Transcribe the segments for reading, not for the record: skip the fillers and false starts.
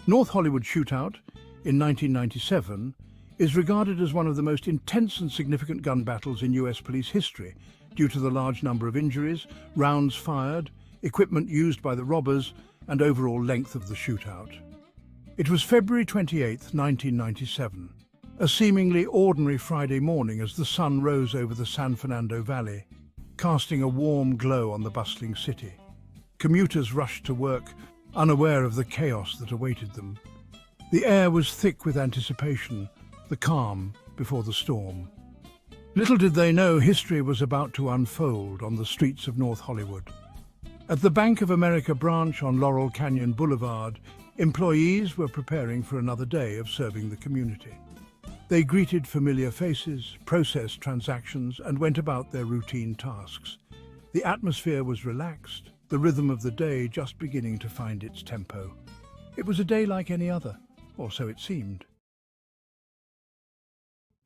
North Hollywood Shootout in 1997 is regarded as one of the most intense and significant gun battles in US police history due to the large number of injuries, rounds fired, equipment used by the robbers, and overall length of the shootout. It was February 28, 1997, a seemingly ordinary Friday morning as the sun rose over the San Fernando Valley, casting a warm glow on the bustling city. Commuters rushed to work, unaware of the chaos that awaited them. The air was thick with anticipation, the calm before the storm. Little did they know history was about to unfold on the streets of North Hollywood. At the Bank of America branch on Laurel Canyon Boulevard, employees were preparing for another day of serving the community. They greeted familiar faces, processed transactions, and went about their routine tasks. The atmosphere was relaxed, the rhythm of the day just beginning to find its tempo. It was a day like any other, or so it seemed.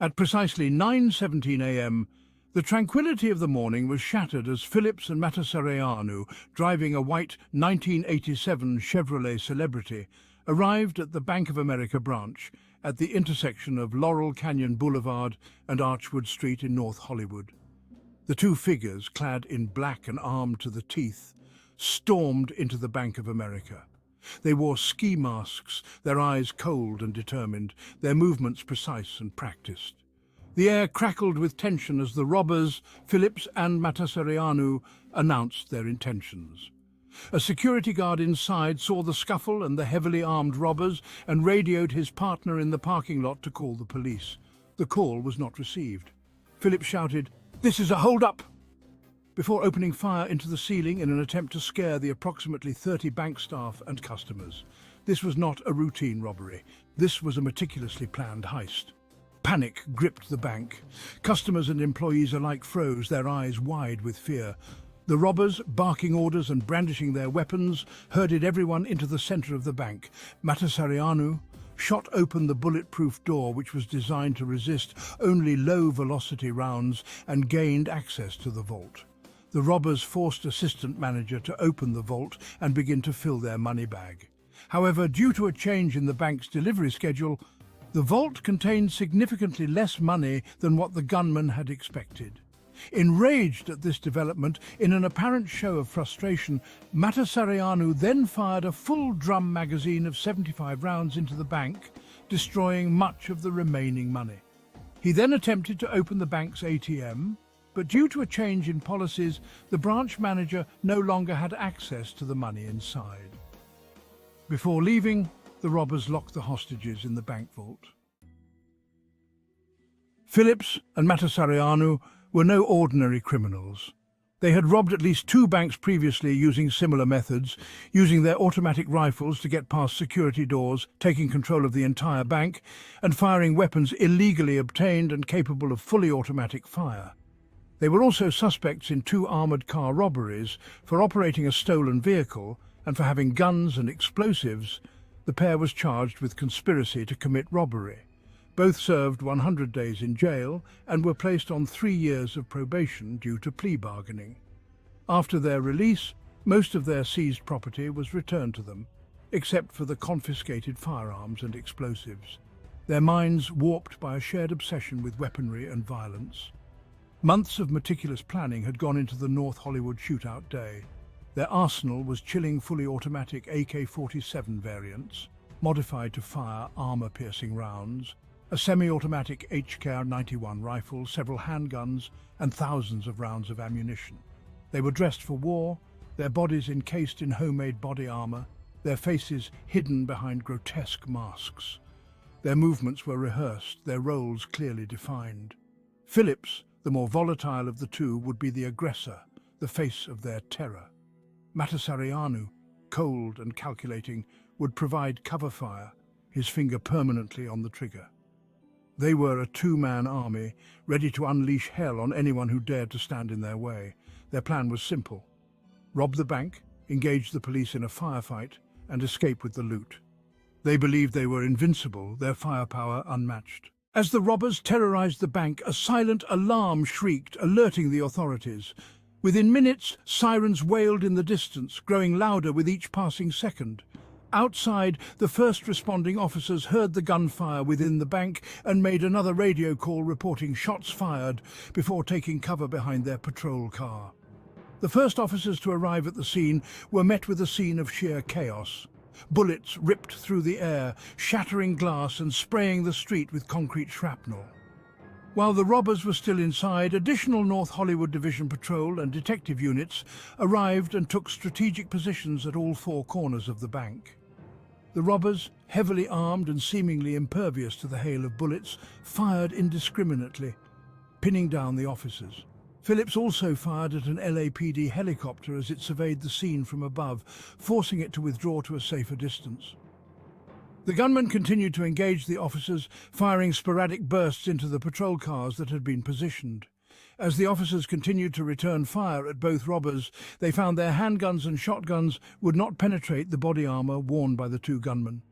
At precisely 9:17 a.m., the tranquility of the morning was shattered as Phillips and Matasareanu, driving a white 1987 Chevrolet Celebrity, arrived at the Bank of America branch at the intersection of Laurel Canyon Boulevard and Archwood Street in North Hollywood. The two figures, clad in black and armed to the teeth, stormed into the Bank of America. They wore ski masks, their eyes cold and determined, their movements precise and practiced. The air crackled with tension as the robbers, Phillips and Matasareanu, announced their intentions. A security guard inside saw the scuffle and the heavily armed robbers and radioed his partner in the parking lot to call the police. The call was not received. Phillips shouted, "This is a hold-up!" before opening fire into the ceiling in an attempt to scare the approximately 30 bank staff and customers. This was not a routine robbery. This was a meticulously planned heist. Panic gripped the bank. Customers and employees alike froze, their eyes wide with fear. The robbers, barking orders and brandishing their weapons, herded everyone into the center of the bank. Matasareanu shot open the bulletproof door, which was designed to resist only low-velocity rounds, and gained access to the vault. The robbers forced assistant manager to open the vault and begin to fill their money bag. However, due to a change in the bank's delivery schedule, the vault contained significantly less money than what the gunmen had expected. Enraged at this development, in an apparent show of frustration, Matasareanu then fired a full drum magazine of 75 rounds into the bank, destroying much of the remaining money. He then attempted to open the bank's ATM, but due to a change in policies, the branch manager no longer had access to the money inside. Before leaving, the robbers locked the hostages in the bank vault. Phillips and Matasareanu were no ordinary criminals. They had robbed at least 2 banks previously using similar methods, using their automatic rifles to get past security doors, taking control of the entire bank, and firing weapons illegally obtained and capable of fully automatic fire. They were also suspects in 2 armored car robberies for operating a stolen vehicle, and for having guns and explosives. The pair was charged with conspiracy to commit robbery. Both served 100 days in jail and were placed on 3 years of probation due to plea bargaining. After their release, most of their seized property was returned to them, except for the confiscated firearms and explosives, their minds warped by a shared obsession with weaponry and violence. Months of meticulous planning had gone into the North Hollywood Shootout day. Their arsenal was chilling fully automatic AK-47 variants, modified to fire armor-piercing rounds, a semi-automatic HK-91 rifle, several handguns, and thousands of rounds of ammunition. They were dressed for war, their bodies encased in homemade body armor, their faces hidden behind grotesque masks. Their movements were rehearsed, their roles clearly defined. Phillips, the more volatile of the two, would be the aggressor, the face of their terror. Matasareanu, cold and calculating, would provide cover fire, his finger permanently on the trigger. They were a 2-man army, ready to unleash hell on anyone who dared to stand in their way. Their plan was simple: rob the bank, engage the police in a firefight, and escape with the loot. They believed they were invincible, their firepower unmatched. As the robbers terrorized the bank, a silent alarm shrieked, alerting the authorities. Within minutes, sirens wailed in the distance, growing louder with each passing second. Outside, the first responding officers heard the gunfire within the bank and made another radio call reporting shots fired before taking cover behind their patrol car. The first officers to arrive at the scene were met with a scene of sheer chaos. Bullets ripped through the air, shattering glass and spraying the street with concrete shrapnel. While the robbers were still inside, additional North Hollywood Division patrol and detective units arrived and took strategic positions at all four corners of the bank. The robbers, heavily armed and seemingly impervious to the hail of bullets, fired indiscriminately, pinning down the officers. Phillips also fired at an LAPD helicopter as it surveyed the scene from above, forcing it to withdraw to a safer distance. The gunmen continued to engage the officers, firing sporadic bursts into the patrol cars that had been positioned. As the officers continued to return fire at both robbers, they found their handguns and shotguns would not penetrate the body armor worn by the two gunmen.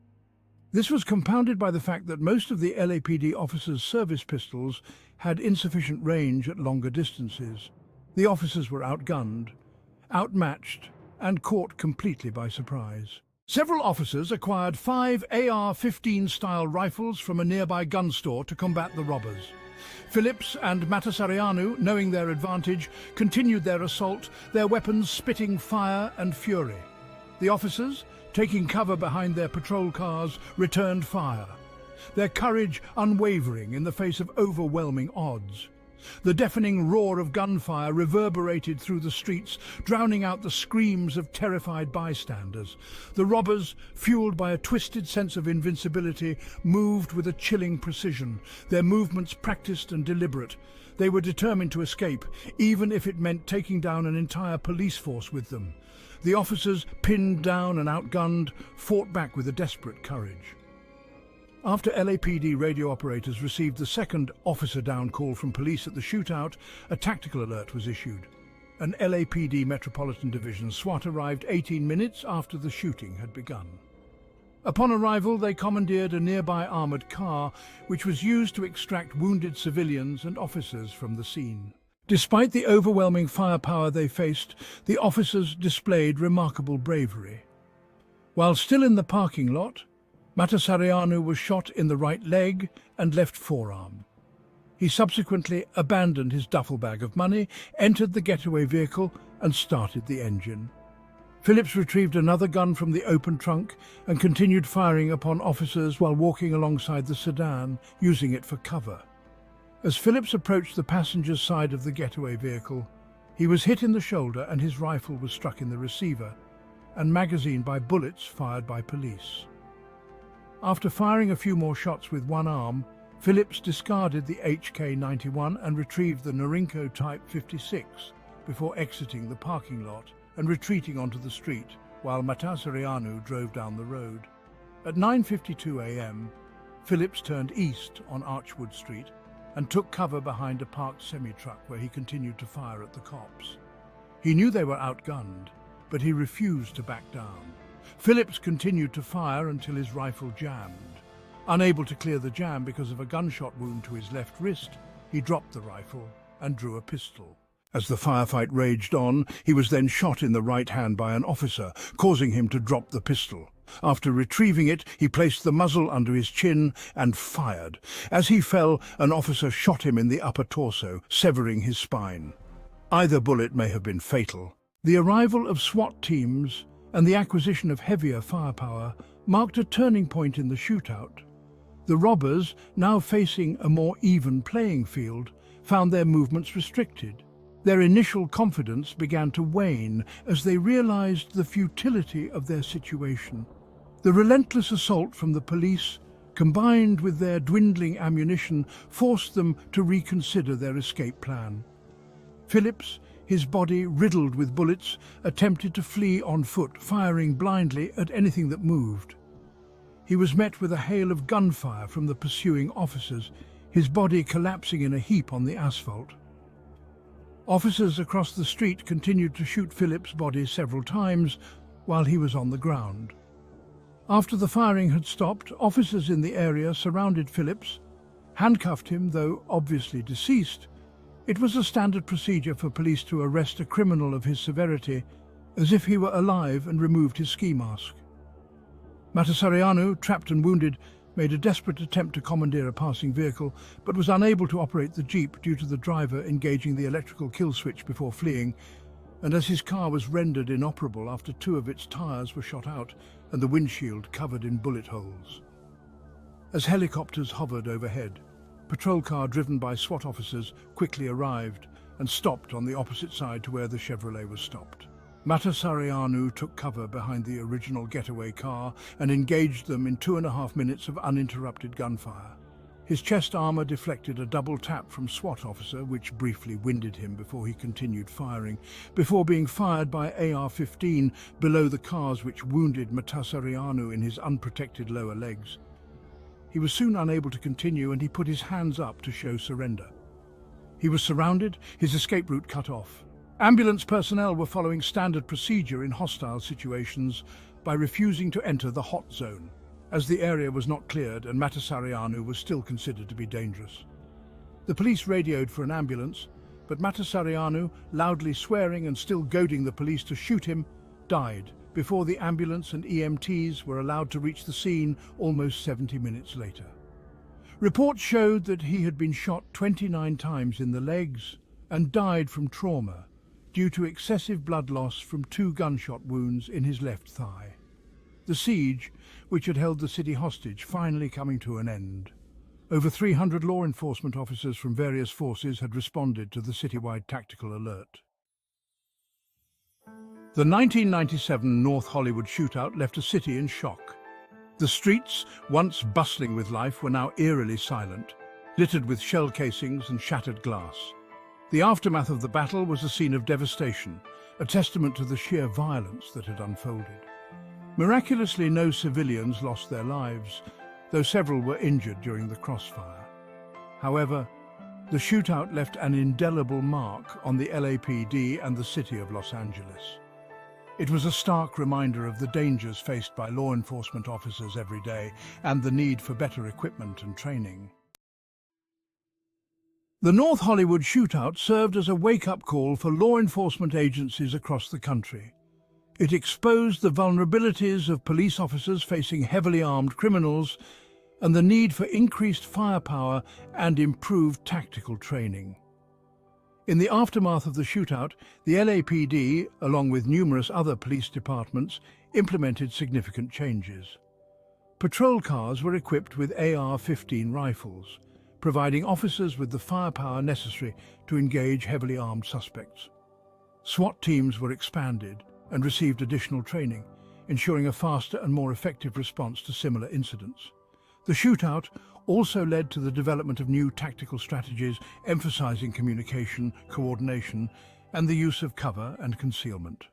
This was compounded by the fact that most of the LAPD officers' service pistols had insufficient range at longer distances. The officers were outgunned, outmatched, and caught completely by surprise. Several officers acquired 5 AR-15-style rifles from a nearby gun store to combat the robbers. Phillips and Matasareanu, knowing their advantage, continued their assault, their weapons spitting fire and fury. The officers, taking cover behind their patrol cars, returned fire, their courage unwavering in the face of overwhelming odds. The deafening roar of gunfire reverberated through the streets, drowning out the screams of terrified bystanders. The robbers, fueled by a twisted sense of invincibility, moved with a chilling precision, their movements practiced and deliberate. They were determined to escape, even if it meant taking down an entire police force with them. The officers, pinned down and outgunned, fought back with a desperate courage. After LAPD radio operators received the second officer down call from police at the shootout, a tactical alert was issued. An LAPD Metropolitan Division SWAT arrived 18 minutes after the shooting had begun. Upon arrival, they commandeered a nearby armored car, which was used to extract wounded civilians and officers from the scene. Despite the overwhelming firepower they faced, the officers displayed remarkable bravery. While still in the parking lot, Matasareanu was shot in the right leg and left forearm. He subsequently abandoned his duffel bag of money, entered the getaway vehicle and started the engine. Phillips retrieved another gun from the open trunk and continued firing upon officers while walking alongside the sedan, using it for cover. As Phillips approached the passenger's side of the getaway vehicle, he was hit in the shoulder and his rifle was struck in the receiver and magazined by bullets fired by police. After firing a few more shots with one arm, Phillips discarded the HK-91 and retrieved the Norinco Type 56 before exiting the parking lot and retreating onto the street while Matasareanu drove down the road. At 9:52 a.m., Phillips turned east on Archwood Street and took cover behind a parked semi-truck where he continued to fire at the cops. He knew they were outgunned, but he refused to back down. Phillips continued to fire until his rifle jammed. Unable to clear the jam because of a gunshot wound to his left wrist, he dropped the rifle and drew a pistol. As the firefight raged on, he was then shot in the right hand by an officer, causing him to drop the pistol. After retrieving it, he placed the muzzle under his chin and fired. As he fell, an officer shot him in the upper torso, severing his spine. Either bullet may have been fatal. The arrival of SWAT teams and the acquisition of heavier firepower marked a turning point in the shootout. The robbers, now facing a more even playing field, found their movements restricted. Their initial confidence began to wane as they realized the futility of their situation. The relentless assault from the police, combined with their dwindling ammunition, forced them to reconsider their escape plan. Phillips, his body riddled with bullets, attempted to flee on foot, firing blindly at anything that moved. He was met with a hail of gunfire from the pursuing officers, his body collapsing in a heap on the asphalt. Officers across the street continued to shoot Phillips' body several times while he was on the ground. After the firing had stopped, officers in the area surrounded Phillips, handcuffed him, though obviously deceased. It was a standard procedure for police to arrest a criminal of his severity as if he were alive and removed his ski mask. Matasareanu, trapped and wounded, made a desperate attempt to commandeer a passing vehicle, but was unable to operate the jeep due to the driver engaging the electrical kill switch before fleeing, and as his car was rendered inoperable after 2 of its tyres were shot out and the windshield covered in bullet holes. As helicopters hovered overhead, a patrol car driven by SWAT officers quickly arrived and stopped on the opposite side to where the Chevrolet was stopped. Matasareanu took cover behind the original getaway car and engaged them in 2.5 minutes of uninterrupted gunfire. His chest armor deflected a double tap from SWAT officer, which briefly winded him before he continued firing, before being fired by AR-15 below the cars, which wounded Matasareanu in his unprotected lower legs. He was soon unable to continue and he put his hands up to show surrender. He was surrounded, his escape route cut off. Ambulance personnel were following standard procedure in hostile situations by refusing to enter the hot zone, as the area was not cleared and Matasareanu was still considered to be dangerous. The police radioed for an ambulance, but Matasareanu, loudly swearing and still goading the police to shoot him, died before the ambulance and EMTs were allowed to reach the scene almost 70 minutes later. Reports showed that he had been shot 29 times in the legs and died from trauma due to excessive blood loss from 2 gunshot wounds in his left thigh. The siege, which had held the city hostage, finally coming to an end. Over 300 law enforcement officers from various forces had responded to the citywide tactical alert. The 1997 North Hollywood Shootout left a city in shock. The streets, once bustling with life, were now eerily silent, littered with shell casings and shattered glass. The aftermath of the battle was a scene of devastation, a testament to the sheer violence that had unfolded. Miraculously, no civilians lost their lives, though several were injured during the crossfire. However, the shootout left an indelible mark on the LAPD and the city of Los Angeles. It was a stark reminder of the dangers faced by law enforcement officers every day and the need for better equipment and training. The North Hollywood Shootout served as a wake-up call for law enforcement agencies across the country. It exposed the vulnerabilities of police officers facing heavily armed criminals and the need for increased firepower and improved tactical training. In the aftermath of the shootout, the LAPD, along with numerous other police departments, implemented significant changes. Patrol cars were equipped with AR-15 rifles, providing officers with the firepower necessary to engage heavily armed suspects. SWAT teams were expanded and received additional training, ensuring a faster and more effective response to similar incidents. The shootout also led to the development of new tactical strategies emphasizing communication, coordination, and the use of cover and concealment.